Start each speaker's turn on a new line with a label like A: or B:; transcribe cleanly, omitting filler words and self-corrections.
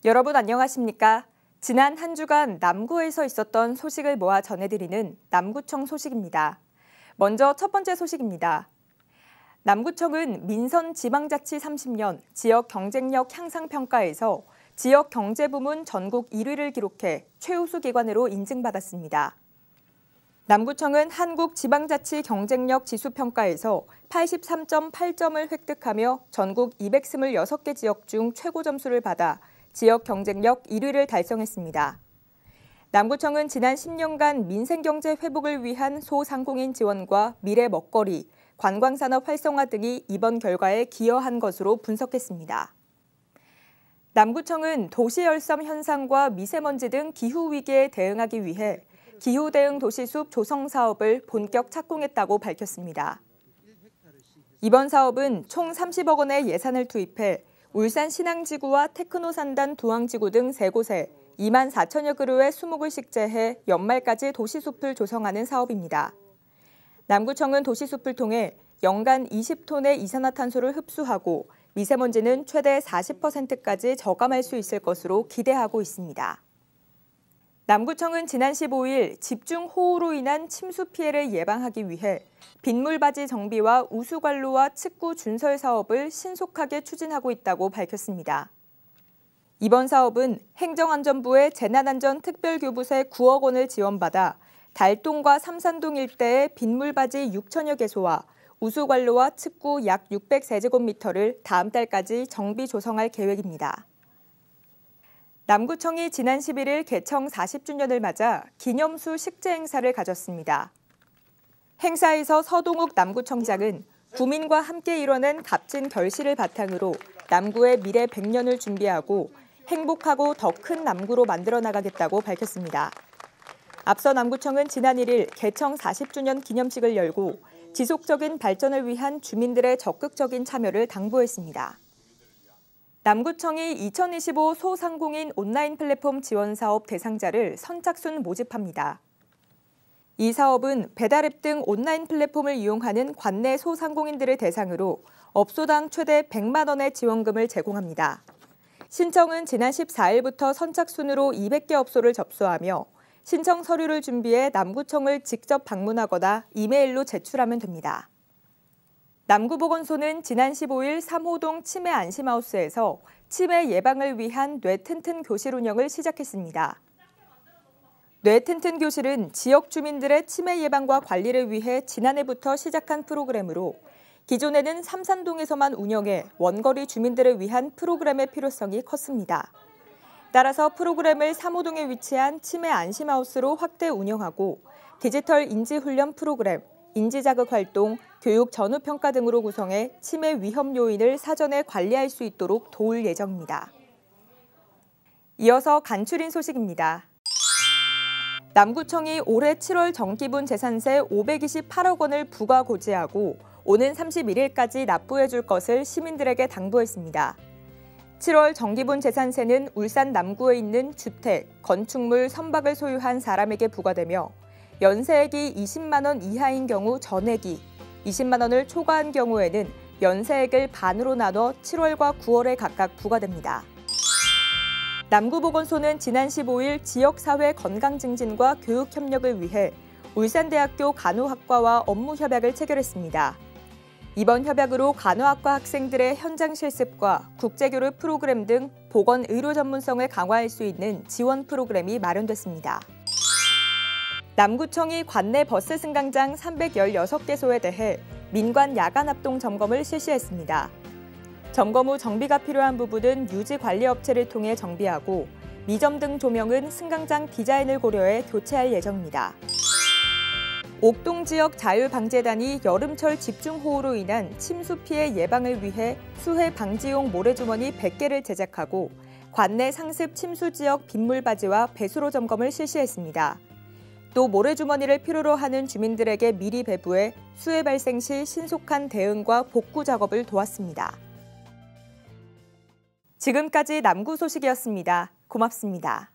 A: 여러분 안녕하십니까? 지난 한 주간 남구에서 있었던 소식을 모아 전해드리는 남구청 소식입니다. 먼저 첫 번째 소식입니다. 남구청은 민선 지방자치 30년 지역 경쟁력 향상 평가에서 지역 경제 부문 전국 1위를 기록해 최우수 기관으로 인증받았습니다. 남구청은 한국 지방자치 경쟁력 지수 평가에서 83.8점을 획득하며 전국 226개 지역 중 최고 점수를 받아 지역 경쟁력 1위를 달성했습니다. 남구청은 지난 10년간 민생경제 회복을 위한 소상공인 지원과 미래 먹거리, 관광산업 활성화 등이 이번 결과에 기여한 것으로 분석했습니다. 남구청은 도시열섬 현상과 미세먼지 등 기후위기에 대응하기 위해 기후대응 도시숲 조성 사업을 본격 착공했다고 밝혔습니다. 이번 사업은 총 30억 원의 예산을 투입해 울산 신앙지구와 테크노산단 두항지구 등 3곳에 2만 4천여 그루의 수목을 식재해 연말까지 도시숲을 조성하는 사업입니다. 남구청은 도시숲을 통해 연간 20톤의 이산화탄소를 흡수하고 미세먼지는 최대 40%까지 저감할 수 있을 것으로 기대하고 있습니다. 남구청은 지난 15일 집중호우로 인한 침수 피해를 예방하기 위해 빗물바지 정비와 우수관로와 측구 준설 사업을 신속하게 추진하고 있다고 밝혔습니다. 이번 사업은 행정안전부의 재난안전특별교부세 9억 원을 지원받아 달동과 삼산동 일대의 빗물바지 6천여 개소와 우수관로와 측구 약 600세제곱미터를 다음 달까지 정비 조성할 계획입니다. 남구청이 지난 11일 개청 40주년을 맞아 기념수 식재 행사를 가졌습니다. 행사에서 서동욱 남구청장은 구민과 함께 이뤄낸 값진 결실을 바탕으로 남구의 미래 100년을 준비하고 행복하고 더 큰 남구로 만들어 나가겠다고 밝혔습니다. 앞서 남구청은 지난 1일 개청 40주년 기념식을 열고 지속적인 발전을 위한 주민들의 적극적인 참여를 당부했습니다. 남구청이 2025 소상공인 온라인 플랫폼 지원 사업 대상자를 선착순 모집합니다. 이 사업은 배달앱 등 온라인 플랫폼을 이용하는 관내 소상공인들을 대상으로 업소당 최대 100만 원의 지원금을 제공합니다. 신청은 지난 14일부터 선착순으로 200개 업소를 접수하며 신청 서류를 준비해 남구청을 직접 방문하거나 이메일로 제출하면 됩니다. 남구보건소는 지난 15일 3호동 치매 안심하우스에서 치매 예방을 위한 뇌튼튼 교실 운영을 시작했습니다. 뇌튼튼 교실은 지역 주민들의 치매 예방과 관리를 위해 지난해부터 시작한 프로그램으로 기존에는 삼산동에서만 운영해 원거리 주민들을 위한 프로그램의 필요성이 컸습니다. 따라서 프로그램을 3호동에 위치한 치매 안심하우스로 확대 운영하고 디지털 인지훈련 프로그램, 인지자극활동, 교육 전후평가 등으로 구성해 치매 위험 요인을 사전에 관리할 수 있도록 도울 예정입니다. 이어서 간추린 소식입니다. 남구청이 올해 7월 정기분 재산세 528억 원을 부과 고지하고 오는 31일까지 납부해 줄 것을 시민들에게 당부했습니다. 7월 정기분 재산세는 울산 남구에 있는 주택, 건축물, 선박을 소유한 사람에게 부과되며 연세액이 20만 원 이하인 경우 전액이, 20만 원을 초과한 경우에는 연세액을 반으로 나눠 7월과 9월에 각각 부과됩니다. 남구보건소는 지난 15일 지역사회 건강 증진과 교육 협력을 위해 울산대학교 간호학과와 업무 협약을 체결했습니다. 이번 협약으로 간호학과 학생들의 현장 실습과 국제교류 프로그램 등 보건 의료 전문성을 강화할 수 있는 지원 프로그램이 마련됐습니다. 남구청이 관내 버스 승강장 316개소에 대해 민관 야간 합동 점검을 실시했습니다. 점검 후 정비가 필요한 부분은 유지관리업체를 통해 정비하고 미점등 조명은 승강장 디자인을 고려해 교체할 예정입니다. 옥동 지역 자율방재단이 여름철 집중호우로 인한 침수 피해 예방을 위해 수해 방지용 모래주머니 100개를 제작하고 관내 상습 침수 지역 빗물바지와 배수로 점검을 실시했습니다. 또 모래주머니를 필요로 하는 주민들에게 미리 배부해 수해 발생 시 신속한 대응과 복구 작업을 도왔습니다. 지금까지 남구 소식이었습니다. 고맙습니다.